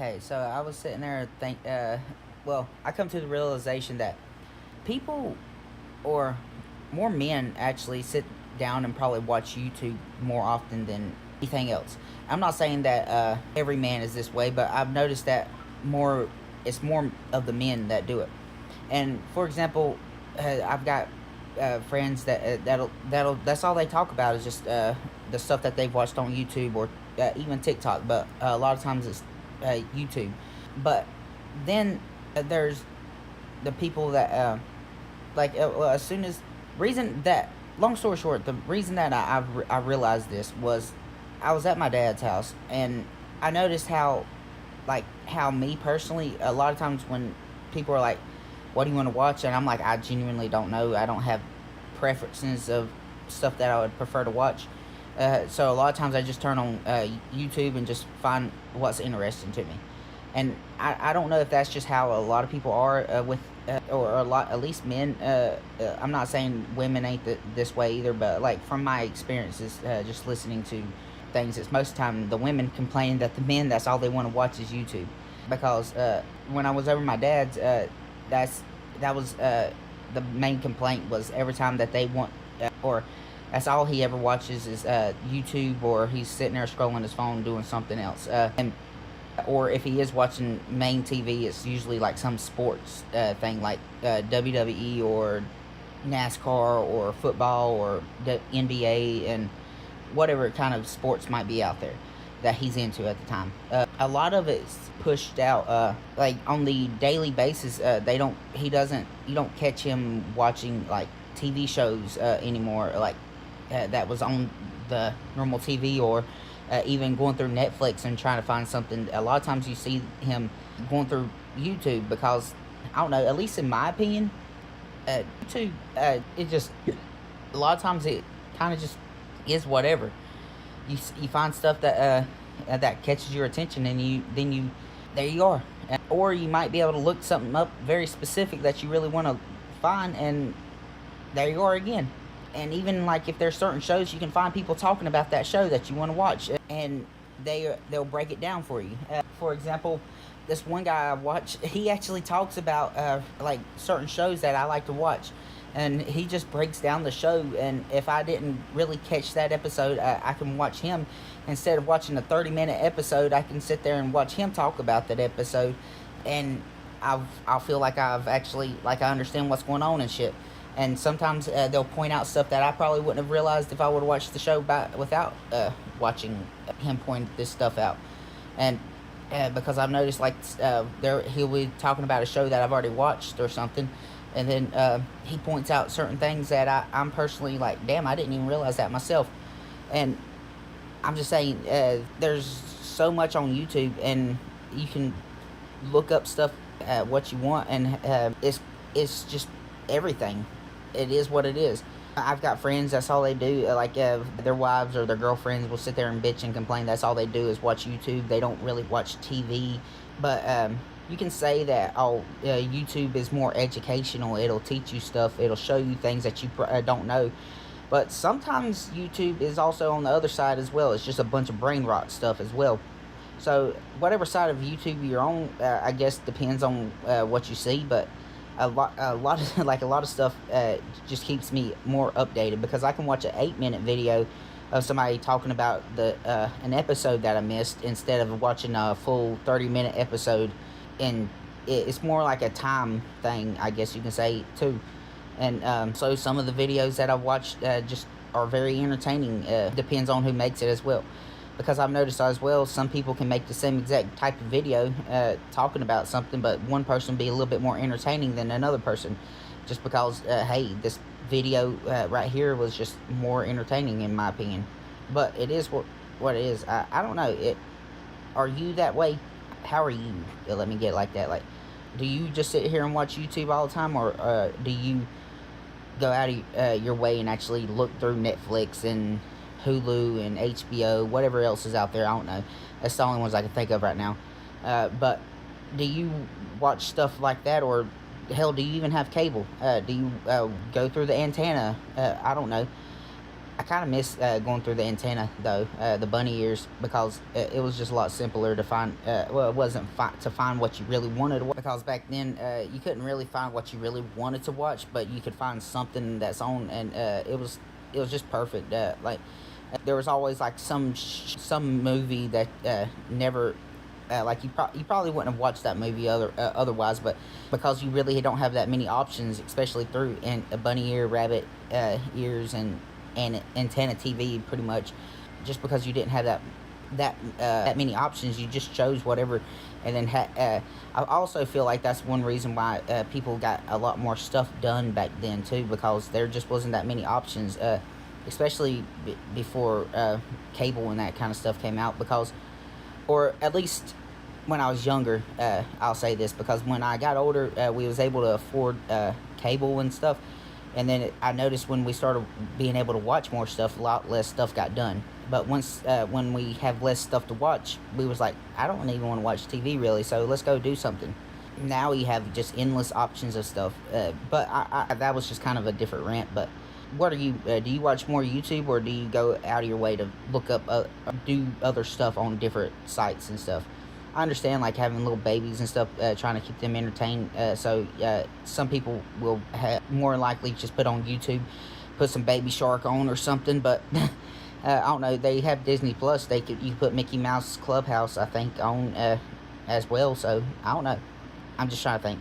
Okay, so I was sitting there well, I come to the realization that people, or more men, actually sit down and probably watch YouTube more often than anything else. I'm not saying that every man is this way, but I've noticed that more it's more of the men that do it. And for example, I've got friends that'll that's all they talk about is just the stuff that they've watched on YouTube or even TikTok, but a lot of times it's YouTube. But then there's the people that well, as soon as reason that long story short, the reason that I realized this was I was at my dad's house, and I noticed how me personally, a lot of times when people are like, what do you want to watch, and I'm like, I genuinely don't know. I don't have preferences of stuff that I would prefer to watch. So a lot of times I just turn on YouTube and just find what's interesting to me. And I don't know if that's just how a lot of people are or a lot, at least men. I'm not saying women ain't this way either, but like from my experiences, just listening to things, it's most of the time the women complain that the men, that's all they want to watch is YouTube. Because when I was over my dad's, that was the main complaint was every time that they want or that's all he ever watches is YouTube, or he's sitting there scrolling his phone doing something else. Or if he is watching main TV, it's usually like some sports thing like WWE or NASCAR or football or the NBA and whatever kind of sports might be out there that he's into at the time. A lot of it's pushed out like on the daily basis. You don't catch him watching like TV shows anymore, like that was on the normal TV, or even going through Netflix and trying to find something. A lot of times you see him going through YouTube because, I don't know, at least in my opinion, YouTube, it just, a lot of times it kind of just is whatever. You find stuff that that catches your attention, and there you are. Or you might be able to look something up very specific that you really want to find, and there you are again. And even like if there's certain shows, you can find people talking about that show that you want to watch, and they'll break it down for you. For example, this one guy I watch, he actually talks about like certain shows that I like to watch, and he just breaks down the show. And if I didn't really catch that episode, I can watch him instead of watching a 30-minute episode. I can sit there and watch him talk about that episode, and I'll feel like I've actually, like, I understand what's going on and shit. And sometimes they'll point out stuff that I probably wouldn't have realized if I would have watched the show without watching him point this stuff out. And because I've noticed, like, he'll be talking about a show that I've already watched or something, and then he points out certain things that I'm personally like, damn, I didn't even realize that myself. And I'm just saying, there's so much on YouTube, and you can look up stuff what you want, and it's just everything. It is what it is. I've got friends, that's all they do. Like their wives or their girlfriends will sit there and bitch and complain. That's all they do is watch YouTube. They don't really watch TV. But you can say that, YouTube is more educational. It'll teach you stuff. It'll show you things that you don't know. But sometimes YouTube is also on the other side as well. It's just a bunch of brain rot stuff as well. So whatever side of YouTube you're on, I guess depends on what you see. But a lot of like a lot of stuff just keeps me more updated, because I can watch an 8-minute video of somebody talking about an episode that I missed, instead of watching a full 30-minute episode. And it's more like a time thing, I guess you can say, too. And so some of the videos that I've watched just are very entertaining. Depends on who makes it as well. Because I've noticed as well, some people can make the same exact type of video talking about something, but one person be a little bit more entertaining than another person, just because, hey, this video right here was just more entertaining in my opinion. But it is what it is. I don't know. Are you that way? How are you? Let me get it like that. Like, do you just sit here and watch YouTube all the time, or do you go out of your way and actually look through Netflix and Hulu and HBO, whatever else is out there? I don't know. That's the only ones I can think of right now. But do you watch stuff like that, or hell, do you even have cable? Do you go through the antenna? I don't know. I kind of miss going through the antenna though, the bunny ears, because it was just a lot simpler to find. Well, it wasn't to find what you really wanted to watch, because back then you couldn't really find what you really wanted to watch, but you could find something that's on, and it was just perfect. Like there was always like some movie that never. Like you probably wouldn't have watched that movie otherwise, but because you really don't have that many options, especially through a bunny ear, rabbit ears, and antenna TV, pretty much, just because you didn't have that many options, you just chose whatever, and then I also feel like that's one reason why people got a lot more stuff done back then too, because there just wasn't that many options, especially before cable and that kind of stuff came out, because, or at least when I was younger, I'll say this, because when I got older, we was able to afford cable and stuff, and then I noticed when we started being able to watch more stuff, a lot less stuff got done. But once when we have less stuff to watch, we was like, I don't even want to watch TV really, so let's go do something. Now you have just endless options of stuff. But that was just kind of a different rant. But what are you? Do you watch more YouTube, or do you go out of your way to look up, do other stuff on different sites and stuff? I understand like having little babies and stuff, trying to keep them entertained. So some people will more likely just put on YouTube, put some Baby Shark on or something. But I don't know. They have Disney Plus. You can put Mickey Mouse Clubhouse, I think, on as well. So I don't know. I'm just trying to think.